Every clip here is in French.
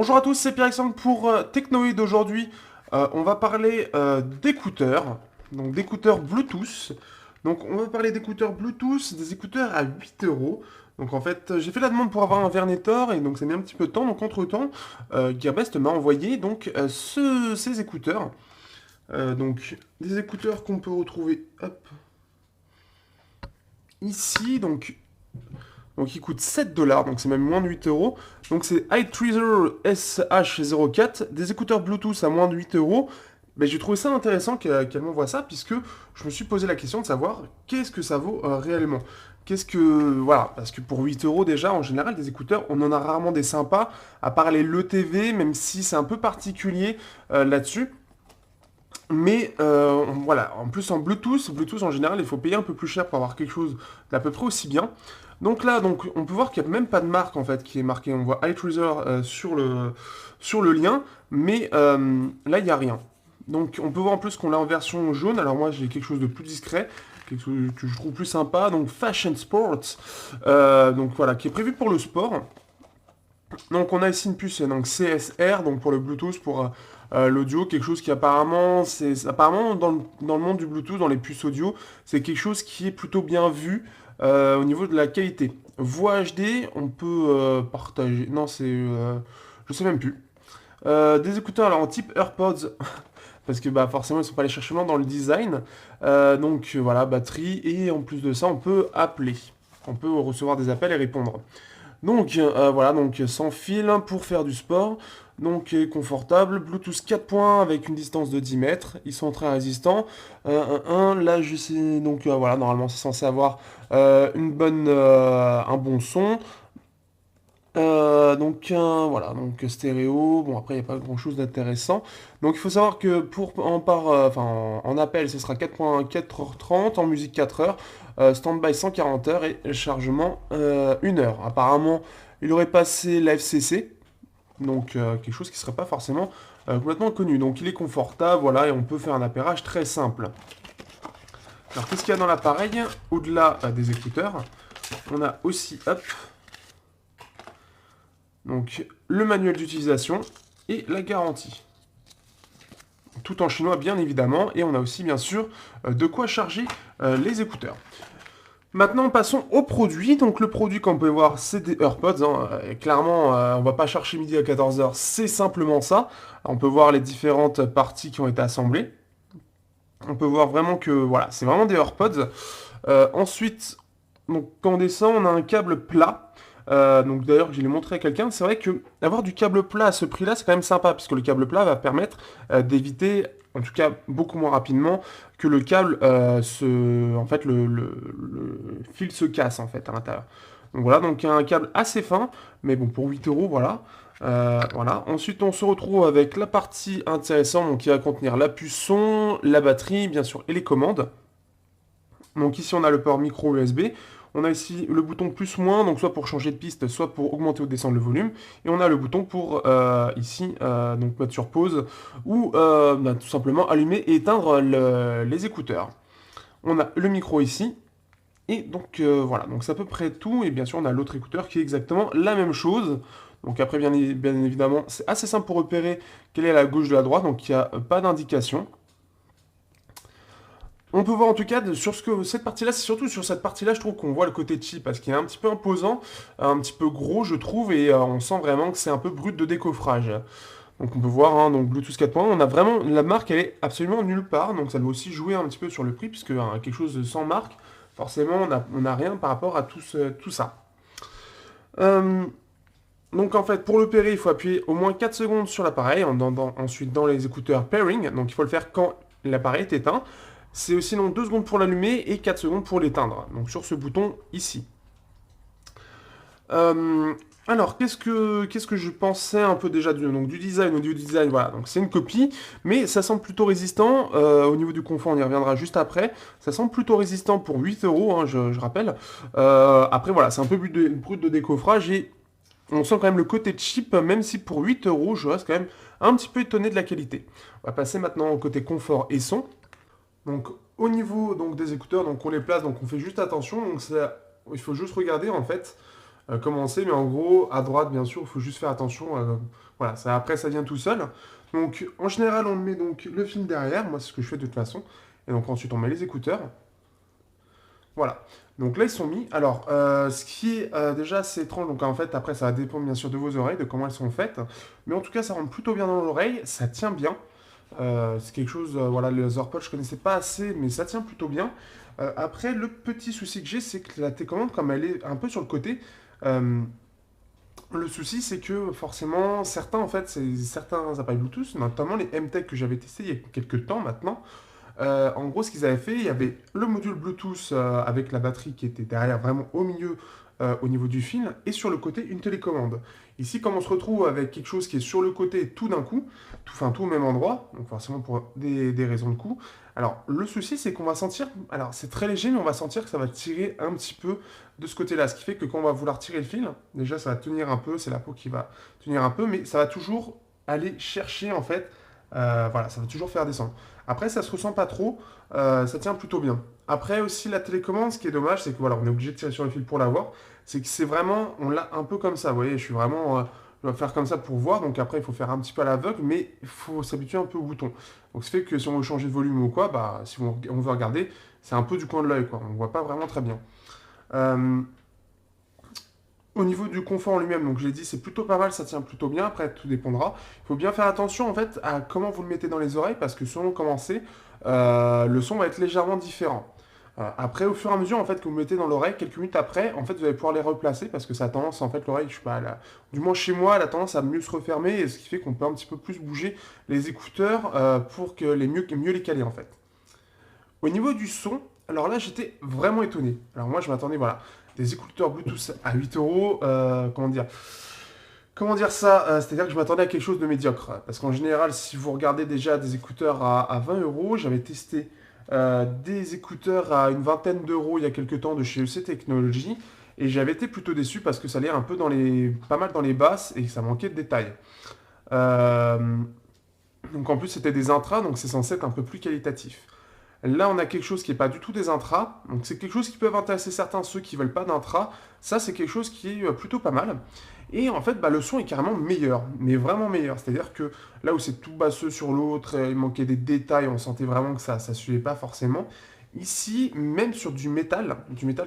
Bonjour à tous, c'est Pierre-Alexandre pour Technoïd. Aujourd'hui, on va parler d'écouteurs, donc d'écouteurs Bluetooth. Donc on va parler d'écouteurs Bluetooth, des écouteurs à 8 euros. Donc en fait, j'ai fait la demande pour avoir un Vernetor et donc ça a mis un petit peu de temps. Donc entre-temps, Gearbest m'a envoyé donc ces écouteurs. Donc des écouteurs qu'on peut retrouver hop, ici. Donc il coûte 7 dollars, donc c'est même moins de 8 euros. Donc c'est iTreasure SH04, des écouteurs Bluetooth à moins de 8 euros. Mais j'ai trouvé ça intéressant qu'elle m'envoie ça, puisque je me suis posé la question de savoir qu'est-ce que ça vaut réellement. Qu'est-ce que... Voilà, parce que pour 8 euros déjà, en général, des écouteurs, on en a rarement des sympas, à part les LeTV, même si c'est un peu particulier là-dessus. Mais voilà, en plus en Bluetooth en général, il faut payer un peu plus cher pour avoir quelque chose d'à peu près aussi bien. Donc là, donc, on peut voir qu'il n'y a même pas de marque en fait qui est marquée. On voit iTreasure sur le lien, mais là, il n'y a rien. Donc on peut voir en plus qu'on l'a en version jaune. Alors moi, j'ai quelque chose de plus discret, quelque chose que je trouve plus sympa. Donc Fashion Sports, donc voilà, qui est prévu pour le sport. Donc on a ici une puce donc CSR, donc pour le Bluetooth, pour l'audio, quelque chose qui apparemment, c'est apparemment dans le monde du Bluetooth, dans les puces audio, c'est quelque chose qui est plutôt bien vu au niveau de la qualité. Voix HD, on peut partager. Non, je sais même plus. Des écouteurs alors en type AirPods, parce que bah forcément ils sont pas allés chercher loin dans le design. Voilà, batterie, et en plus de ça, on peut appeler. On peut recevoir des appels et répondre. Donc voilà, donc sans fil pour faire du sport, donc confortable, Bluetooth 4 points avec une distance de 10 mètres, ils sont très résistants. Là je sais, donc voilà, normalement c'est censé avoir un bon son. Voilà, donc stéréo, bon après il n'y a pas grand chose d'intéressant. Donc il faut savoir que en appel ce sera 4.4h30, en musique 4 heures, stand-by 140 heures et chargement 1 heure. Apparemment il aurait passé la FCC, donc quelque chose qui serait pas forcément complètement connu. Donc il est confortable, voilà, et on peut faire un appairage très simple. Alors qu'est-ce qu'il y a dans l'appareil? Au-delà des écouteurs, on a aussi, hop, donc le manuel d'utilisation et la garantie. Tout en chinois bien évidemment, et on a aussi bien sûr de quoi charger les écouteurs. Maintenant passons au produit. Donc le produit comme vous pouvez voir c'est des AirPods, hein. Clairement on va pas chercher midi à 14 heures, c'est simplement ça. On peut voir les différentes parties qui ont été assemblées. On peut voir vraiment que voilà, c'est vraiment des AirPods. Ensuite, donc, quand on descend, on a un câble plat. Donc d'ailleurs, je l'ai montré à quelqu'un. C'est vrai que avoir du câble plat à ce prix-là, c'est quand même sympa, puisque le câble plat va permettre d'éviter, en tout cas beaucoup moins rapidement, que le câble en fait, le fil se casse en fait à l'intérieur. Donc voilà, donc un câble assez fin, mais bon pour 8 euros, voilà. Voilà. Ensuite, on se retrouve avec la partie intéressante, donc qui va contenir la puce son, la batterie, bien sûr, et les commandes. Donc ici on a le port micro USB, on a ici le bouton plus moins, donc soit pour changer de piste, soit pour augmenter ou descendre le volume, et on a le bouton pour ici donc mettre sur pause ou tout simplement allumer et éteindre les écouteurs. On a le micro ici, et donc voilà, donc c'est à peu près tout, et bien sûr on a l'autre écouteur qui est exactement la même chose. Donc après bien évidemment c'est assez simple pour repérer quelle est à la gauche de la droite, donc il n'y a pas d'indication. On peut voir en tout cas sur cette partie-là, c'est surtout sur cette partie-là, je trouve qu'on voit le côté cheap parce qu'il est un petit peu imposant, un petit peu gros, je trouve, et on sent vraiment que c'est un peu brut de décoffrage. Donc on peut voir, hein, donc Bluetooth 4.1, on a vraiment, la marque elle est absolument nulle part, donc ça doit aussi jouer un petit peu sur le prix, puisque hein, quelque chose sans marque, forcément on n'a rien par rapport à tout ça. Euh, donc en fait, pour l'opérer, il faut appuyer au moins 4 secondes sur l'appareil, ensuite dans les écouteurs pairing, donc il faut le faire quand l'appareil est éteint. C'est aussi donc 2 secondes pour l'allumer et 4 secondes pour l'éteindre, donc sur ce bouton ici. Euh, alors, qu'est-ce que je pensais un peu déjà du design, audio design, voilà, donc c'est une copie, mais ça semble plutôt résistant, au niveau du confort, on y reviendra juste après, ça semble plutôt résistant pour 8 euros, hein, je rappelle. Après, voilà, c'est un peu brut de décoffrage, et on sent quand même le côté cheap, même si pour 8 euros, je reste quand même un petit peu étonné de la qualité. On va passer maintenant au côté confort et son. Donc au niveau donc, des écouteurs, donc on les place, donc on fait juste attention, il faut juste regarder en fait. commencer, mais en gros, à droite, bien sûr, il faut juste faire attention. Voilà, ça, après, ça vient tout seul. Donc, en général, on met donc le film derrière. Moi, c'est ce que je fais de toute façon. Et donc, ensuite, on met les écouteurs. Voilà. Donc là, ils sont mis. Alors, ce qui est déjà assez étrange, donc en fait, après, ça va dépendre bien sûr de vos oreilles, de comment elles sont faites. Mais en tout cas, ça rentre plutôt bien dans l'oreille. Ça tient bien. C'est quelque chose, voilà, les AirPods, je connaissais pas assez, mais ça tient plutôt bien. Après, le petit souci que j'ai, c'est que la télécommande, comme elle est un peu sur le côté, euh, le souci, c'est que forcément, certains, en fait, c'est certains appareils Bluetooth, notamment les MTech que j'avais testés il y a quelques temps maintenant. En gros, ce qu'ils avaient fait, il y avait le module Bluetooth avec la batterie qui était derrière, vraiment au milieu, au niveau du fil, et sur le côté, une télécommande. Ici, comme on se retrouve avec quelque chose qui est sur le côté tout d'un coup, enfin tout au même endroit, donc forcément pour des raisons de coût. Alors, le souci, c'est qu'on va sentir, alors c'est très léger, mais on va sentir que ça va tirer un petit peu de ce côté-là, ce qui fait que quand on va vouloir tirer le fil, déjà ça va tenir un peu, c'est la peau qui va tenir un peu, mais ça va toujours aller chercher en fait, voilà, ça va toujours faire descendre. Après, ça se ressent pas trop, ça tient plutôt bien. Après aussi la télécommande, ce qui est dommage, c'est que voilà, on est obligé de tirer sur le fil pour l'avoir. C'est que c'est vraiment, on l'a un peu comme ça. Vous voyez, je suis vraiment, je dois faire comme ça pour voir. Donc après, il faut faire un petit peu à l'aveugle, mais il faut s'habituer un peu au bouton. Donc ce fait que si on veut changer de volume ou quoi, bah si on veut regarder, c'est un peu du coin de l'œil, quoi. On voit pas vraiment très bien. Euh, Au niveau du confort en lui-même, donc je l'ai dit, c'est plutôt pas mal, ça tient plutôt bien. Après, tout dépendra. Il faut bien faire attention en fait à comment vous le mettez dans les oreilles parce que selon comment c'est, le son va être légèrement différent. Après, au fur et à mesure en fait que vous le mettez dans l'oreille, quelques minutes après, en fait, vous allez pouvoir les replacer parce que ça a tendance, en fait, l'oreille, je sais pas, du moins chez moi, elle a tendance à mieux se refermer et ce qui fait qu'on peut un petit peu plus bouger les écouteurs pour que mieux les caler en fait. Au niveau du son, alors là, j'étais vraiment étonné. Alors moi, je m'attendais, voilà, des écouteurs Bluetooth à 8 euros, comment dire ça? C'est-à-dire que je m'attendais à quelque chose de médiocre. Parce qu'en général, si vous regardez déjà des écouteurs à 20 euros, j'avais testé des écouteurs à une vingtaine d'euros il y a quelques temps de chez EC Technologies. Et j'avais été plutôt déçu parce que ça allait un peu pas mal dans les basses et que ça manquait de détails. Euh, donc en plus, c'était des intras, donc c'est censé être un peu plus qualitatif. Là, on a quelque chose qui n'est pas du tout des intras. Donc, c'est quelque chose qui peut intéresser certains, ceux qui ne veulent pas d'intras. Ça, c'est quelque chose qui est plutôt pas mal. Et en fait, bah, le son est carrément meilleur, mais vraiment meilleur. C'est-à-dire que là où c'est tout basseux sur l'autre, il manquait des détails, on sentait vraiment que ça ne suivait pas forcément. Ici, même sur du métal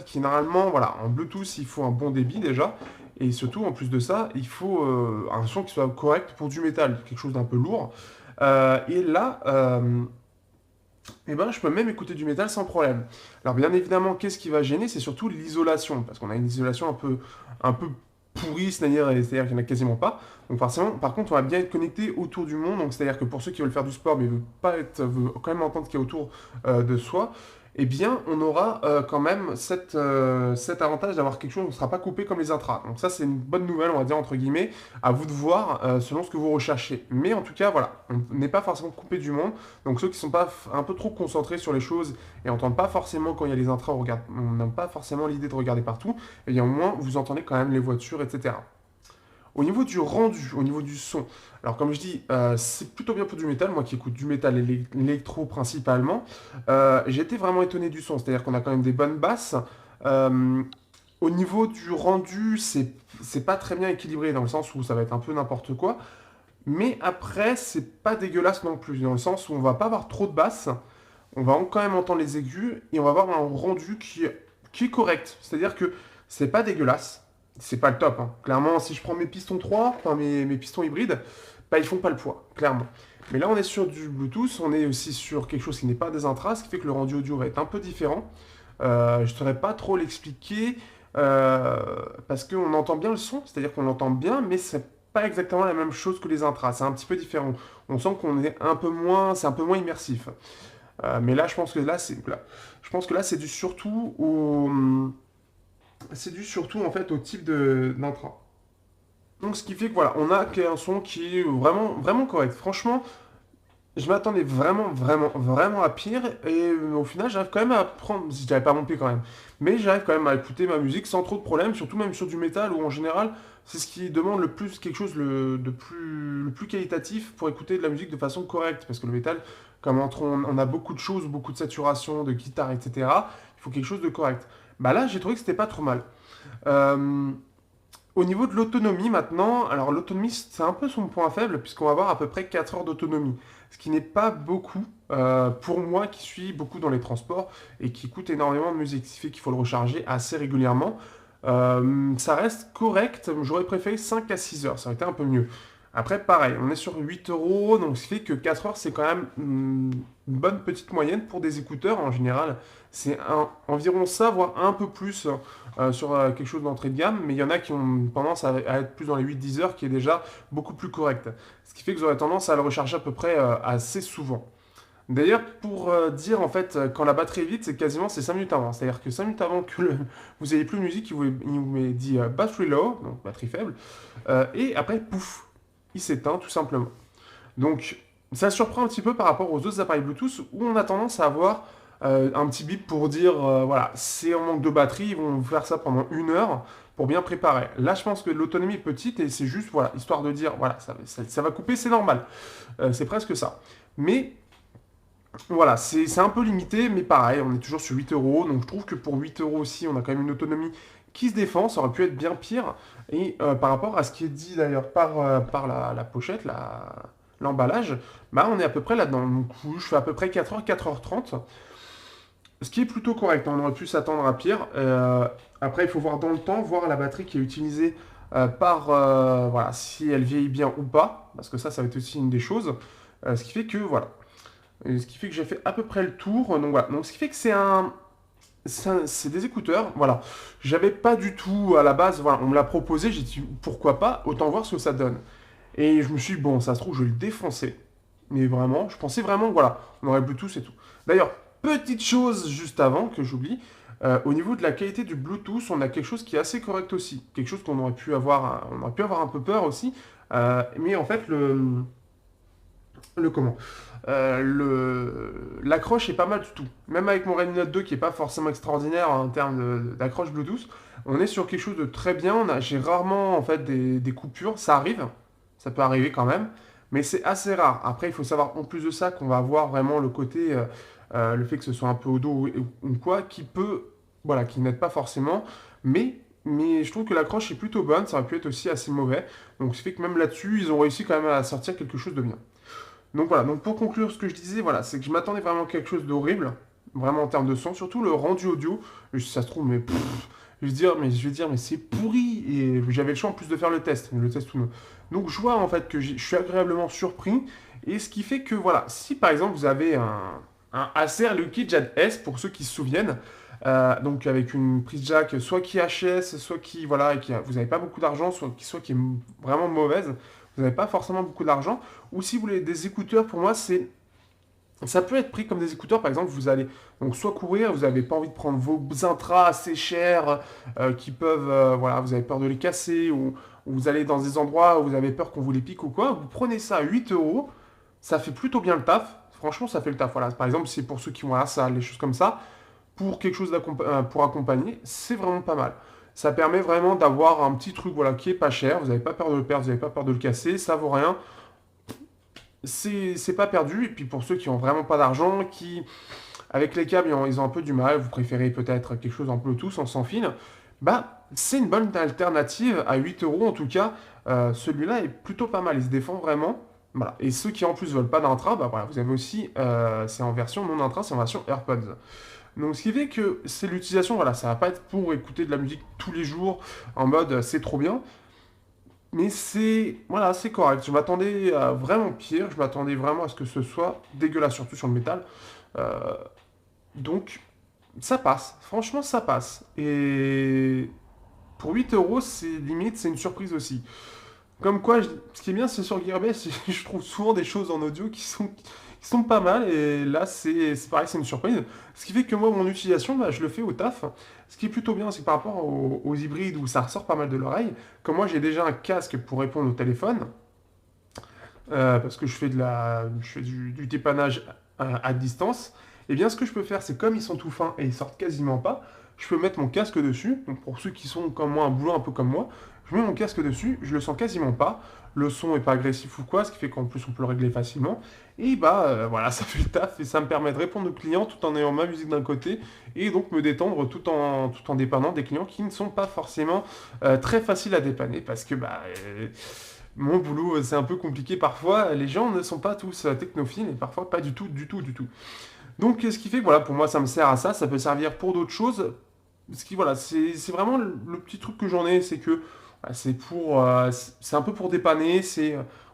qui normalement, voilà, en Bluetooth, il faut un bon débit déjà. Et surtout, en plus de ça, il faut un son qui soit correct pour du métal, quelque chose d'un peu lourd. Et là, eh ben, je peux même écouter du métal sans problème. Alors bien évidemment, qu'est-ce qui va gêner? C'est surtout l'isolation, parce qu'on a une isolation un peu pourrie, c'est-à-dire qu'il n'y en a quasiment pas. Donc forcément, par contre, on va bien être connecté autour du monde, donc c'est-à-dire que pour ceux qui veulent faire du sport, mais veulent quand même entendre ce qu'il y a autour de soi, eh bien, on aura quand même cet avantage d'avoir quelque chose, on ne sera pas coupé comme les intras. Donc ça, c'est une bonne nouvelle, on va dire, entre guillemets, à vous de voir selon ce que vous recherchez. Mais en tout cas, voilà, on n'est pas forcément coupé du monde. Donc ceux qui sont pas un peu trop concentrés sur les choses et n'entendent pas forcément quand il y a les intras, on n'a pas forcément l'idée de regarder partout, et bien au moins vous entendez quand même les voitures, etc. Au niveau du rendu, au niveau du son, alors comme je dis, c'est plutôt bien pour du métal, moi qui écoute du métal électro principalement, j'ai été vraiment étonné du son, c'est-à-dire qu'on a quand même des bonnes basses. Euh, Au niveau du rendu, c'est pas très bien équilibré dans le sens où ça va être un peu n'importe quoi. Mais après, c'est pas dégueulasse non plus, dans le sens où on va pas avoir trop de basses, on va quand même entendre les aigus, et on va avoir un rendu qui est correct. C'est-à-dire que c'est pas dégueulasse, c'est pas le top, hein. Clairement, si je prends mes pistons 3, enfin mes pistons hybrides, bah ils font pas le poids, clairement. Mais là, on est sur du Bluetooth, on est aussi sur quelque chose qui n'est pas des intras, ce qui fait que le rendu audio va être un peu différent. Je ne saurais pas trop l'expliquer euh, parce qu'on entend bien le son, c'est-à-dire qu'on l'entend bien, mais c'est pas exactement la même chose que les intras. C'est un petit peu différent. On sent qu'on est un peu moins, c'est un peu moins immersif. Mais là, je pense que je pense que là, c'est dû surtout en fait au type d'intra. Donc, ce qui fait que voilà, on a un son qui est vraiment, vraiment correct. Franchement, je m'attendais vraiment, vraiment, vraiment à pire. Et au final, j'arrive quand même à prendre. Si j'avais pas mon pied quand même. Mais j'arrive quand même à écouter ma musique sans trop de problèmes. Surtout même sur du métal où en général, c'est ce qui demande le plus quelque chose le plus qualitatif pour écouter de la musique de façon correcte. Parce que le métal, comme on a beaucoup de choses, beaucoup de saturation, de guitare, etc., il faut quelque chose de correct. Bah là, j'ai trouvé que c'était pas trop mal. Euh, Au niveau de l'autonomie maintenant, alors l'autonomie c'est un peu son point faible puisqu'on va avoir à peu près 4 heures d'autonomie, ce qui n'est pas beaucoup pour moi qui suis beaucoup dans les transports et qui écoute énormément de musique, ce qui fait qu'il faut le recharger assez régulièrement. Ça reste correct, j'aurais préféré 5 à 6 heures, ça aurait été un peu mieux. Après pareil, on est sur 8 euros, donc ce qui fait que 4 heures c'est quand même une bonne petite moyenne pour des écouteurs en général. C'est environ ça, voire un peu plus sur quelque chose d'entrée de gamme, mais il y en a qui ont tendance à être plus dans les 8-10 heures, qui est déjà beaucoup plus correct. Ce qui fait que j'aurais tendance à le recharger à peu près assez souvent. D'ailleurs, pour dire en fait quand la batterie est vide, c'est quasiment c'est 5 minutes avant. C'est-à-dire que 5 minutes avant que vous ayez plus de musique, il vous met dit battery low, donc batterie faible, et après pouf, il s'éteint tout simplement. Donc ça surprend un petit peu par rapport aux autres appareils Bluetooth où on a tendance à avoir un petit bip pour dire voilà, c'est en manque de batterie, ils vont faire ça pendant 1 heure pour bien préparer. Là, je pense que l'autonomie est petite et c'est juste voilà, histoire de dire voilà, ça va couper, c'est normal. C'est presque ça. Mais voilà, c'est un peu limité, mais pareil, on est toujours sur 8 euros. Donc je trouve que pour 8 euros aussi, on a quand même une autonomie qui se défend. Ça aurait pu être bien pire. Et par rapport à ce qui est dit d'ailleurs par la pochette, l'emballage, bah on est à peu près là-dedans. Donc je fais à peu près 4 heures, 4h30. Ce qui est plutôt correct, on aurait pu s'attendre à pire. Après, il faut voir dans le temps, voir la batterie qui est utilisée voilà, si elle vieillit bien ou pas, parce que ça va être aussi une des choses. Ce qui fait que, voilà. Et ce qui fait que j'ai fait à peu près le tour. Donc voilà. Donc ce qui fait que c'est des écouteurs. Voilà. J'avais pas du tout à la base. Voilà, on me l'a proposé. J'ai dit pourquoi pas. Autant voir ce que ça donne. Et je me suis dit, bon, ça se trouve, je vais le défoncer. Mais vraiment, je pensais vraiment, voilà, on aurait Bluetooth et tout. D'ailleurs, petite chose juste avant que j'oublie. Au niveau de la qualité du Bluetooth, on a quelque chose qui est assez correct aussi. Quelque chose qu'on aurait pu avoir, on aurait pu avoir un peu peur aussi. Mais en fait, le comment l'accroche est pas mal du tout. Même avec mon Redmi Note 2 qui est pas forcément extraordinaire en termes d'accroche Bluetooth, on est sur quelque chose de très bien. J'ai rarement en fait des coupures, ça arrive, ça peut arriver quand même, mais c'est assez rare. Après, il faut savoir en plus de ça qu'on va avoir vraiment le côté, le fait que ce soit un peu au dos ou quoi, qui peut, voilà, qui n'aide pas forcément, mais je trouve que l'accroche est plutôt bonne, ça aurait pu être aussi assez mauvais. Donc, ce fait que même là-dessus, ils ont réussi quand même à sortir quelque chose de bien. Donc voilà, donc pour conclure ce que je disais, voilà, c'est que je m'attendais vraiment à quelque chose d'horrible, vraiment en termes de son, surtout le rendu audio, ça se trouve, mais je vais dire, mais c'est pourri, et j'avais le choix en plus de faire le test, mais le test tout non. Donc je vois en fait que je suis agréablement surpris, et ce qui fait que voilà, si par exemple vous avez un Acer Lucky Jad S, pour ceux qui se souviennent, donc avec une prise jack, soit qui est HS, soit qui, voilà, et vous n'avez pas beaucoup d'argent, soit qui est vraiment mauvaise, vous n'avez pas forcément beaucoup d'argent, ou si vous voulez des écouteurs, pour moi, ça peut être pris comme des écouteurs. Par exemple, vous allez donc soit courir, vous n'avez pas envie de prendre vos intras assez chers qui peuvent, voilà, vous avez peur de les casser, ou vous allez dans des endroits où vous avez peur qu'on vous les pique ou quoi. Vous prenez ça à 8 euros, ça fait plutôt bien le taf. Franchement, ça fait le taf. Voilà. Par exemple, c'est pour ceux qui vont à la salle, les choses comme ça, pour quelque chose pour accompagner, c'est vraiment pas mal. Ça permet vraiment d'avoir un petit truc voilà, qui est pas cher, vous n'avez pas peur de le perdre, vous n'avez pas peur de le casser, ça vaut rien. C'est pas perdu. Et puis pour ceux qui ont vraiment pas d'argent, qui avec les câbles ils ont un peu du mal, vous préférez peut-être quelque chose en Bluetooth, en sans fil, bah c'est une bonne alternative à 8 euros en tout cas. Celui-là est plutôt pas mal, il se défend vraiment. Voilà. Et ceux qui en plus veulent pas d'intra, bah voilà, vous avez aussi, c'est en version non intra, c'est en version AirPods. Donc ce qui fait que c'est l'utilisation, voilà, ça va pas être pour écouter de la musique tous les jours en mode c'est trop bien, mais c'est voilà, c'est correct. Je m'attendais à vraiment pire, je m'attendais vraiment à ce que ce soit dégueulasse, surtout sur le métal. Euh, donc ça passe, franchement ça passe. Et pour 8 euros, c'est limite, c'est une surprise aussi. Comme quoi, ce qui est bien, c'est sur Gearbest, je trouve souvent des choses en audio qui sont pas mal, et là, c'est pareil, c'est une surprise. Ce qui fait que moi, mon utilisation, bah, je le fais au taf. Ce qui est plutôt bien, c'est que par rapport aux hybrides où ça ressort pas mal de l'oreille, comme moi, j'ai déjà un casque pour répondre au téléphone, parce que je fais du dépannage à distance, et bien, ce que je peux faire, c'est comme ils sont tout fins et ils sortent quasiment pas, je peux mettre mon casque dessus. Donc pour ceux qui sont comme moi, un boulot un peu comme moi, je mets mon casque dessus, je le sens quasiment pas. Le son est pas agressif ou quoi, ce qui fait qu'en plus on peut le régler facilement. Et voilà, ça fait le taf et ça me permet de répondre aux clients tout en ayant ma musique d'un côté et donc me détendre tout en dépannant des clients qui ne sont pas forcément très faciles à dépanner parce que mon boulot c'est un peu compliqué parfois. Les gens ne sont pas tous technophiles et parfois pas du tout, du tout, du tout. Donc, ce qui fait que voilà, pour moi, ça me sert à ça. Ça peut servir pour d'autres choses. Voilà, c'est vraiment le petit truc que j'en ai, c'est que c'est un peu pour dépanner.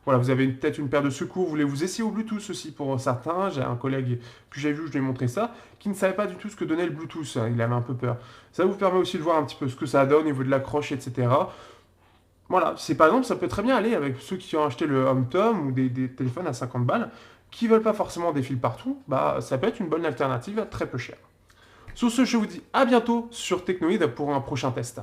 Voilà, vous avez peut-être une paire de secours, vous voulez vous essayer au Bluetooth aussi pour certains. J'ai un collègue que j'ai vu, je lui ai montré ça, qui ne savait pas du tout ce que donnait le Bluetooth. Il avait un peu peur. Ça vous permet aussi de voir un petit peu ce que ça donne au niveau de l'accroche, etc. Voilà, c'est par exemple, ça peut très bien aller avec ceux qui ont acheté le HomeTom ou des téléphones à 50 balles, qui veulent pas forcément des fils partout, ça peut être une bonne alternative à très peu cher. Sur ce, je vous dis à bientôt sur Technoïde pour un prochain test.